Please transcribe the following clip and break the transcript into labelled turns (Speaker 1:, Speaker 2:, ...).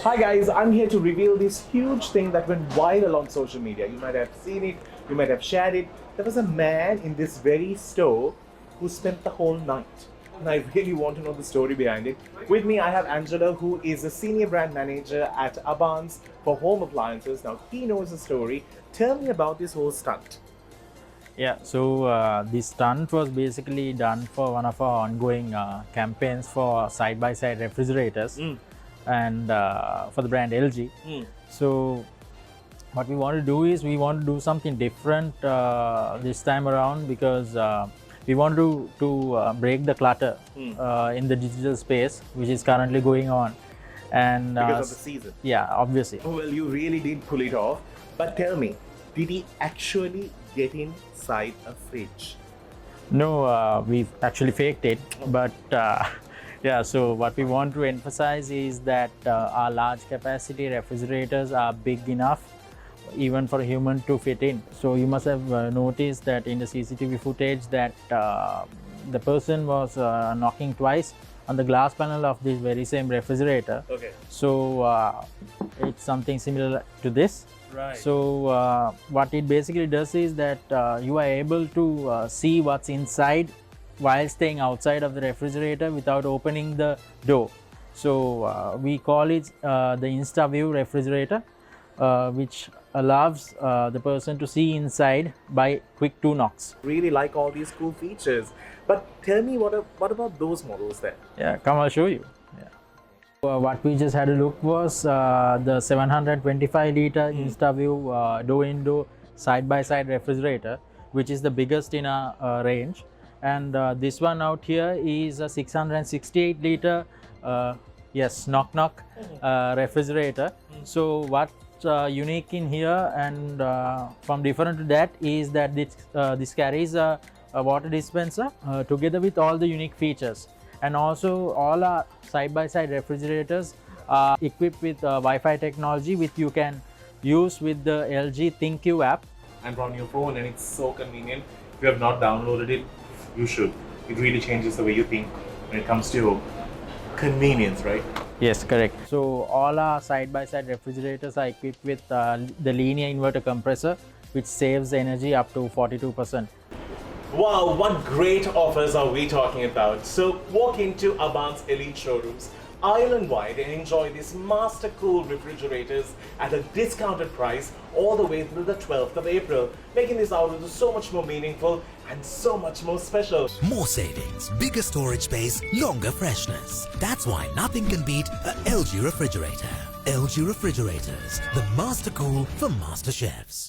Speaker 1: Hi guys, I'm here to reveal this huge thing that went viral on social media. You might have seen it, you might have shared it. There was a man in this very store who spent the whole night. And I really want to know the story behind it. With me, I have Angela, who is a senior brand manager at Abans for home appliances. Now, he knows the story. Tell me about this whole stunt.
Speaker 2: Yeah, so this stunt was basically done for one of our ongoing campaigns for side-by-side refrigerators and for the brand LG. So what we want to do is we want to do something different this time around because we want to break the clutter in the digital space, which is currently going on. And
Speaker 1: Because of the season.
Speaker 2: Yeah, obviously.
Speaker 1: Well, you really did pull it off. But tell me, did he actually get inside a fridge?
Speaker 2: No, we've actually faked it, but yeah, so what we want to emphasize is that our large capacity refrigerators are big enough even for a human to fit in. So you must have noticed that in the CCTV footage that the person was knocking twice on the glass panel of this very same refrigerator.
Speaker 1: Okay.
Speaker 2: So it's something similar to this.
Speaker 1: Right.
Speaker 2: So what it basically does is that you are able to see what's inside while staying outside of the refrigerator without opening the door. So we call it the InstaView refrigerator, which allows the person to see inside by quick 2 knocks.
Speaker 1: Really like all these cool features. But tell me, what about those models then?
Speaker 2: Yeah, come, I'll show you. What we just had a look was the 725 liter InstaView door-in-door side-by-side refrigerator, which is the biggest in our range. And this one out here is a 668 liter knock-knock refrigerator. So what's unique in here and from different to that is that this carries a water dispenser together with all the unique features. And also all our side-by-side refrigerators are equipped with Wi-Fi technology, which you can use with the LG ThinQ app.
Speaker 1: And on your phone, and it's so convenient. If you have not downloaded it, you should. It really changes the way you think when it comes to convenience, right?
Speaker 2: Yes, correct. So all our side-by-side refrigerators are equipped with the linear inverter compressor, which saves energy up to 42%.
Speaker 1: Wow, what great offers are we talking about? So walk into Abans Elite showrooms island-wide and enjoy these MasterCool refrigerators at a discounted price all the way through the 12th of April, making this outing so much more meaningful and so much more special.
Speaker 3: More savings, bigger storage space, longer freshness. That's why nothing can beat a LG refrigerator. LG refrigerators, the MasterCool for master chefs.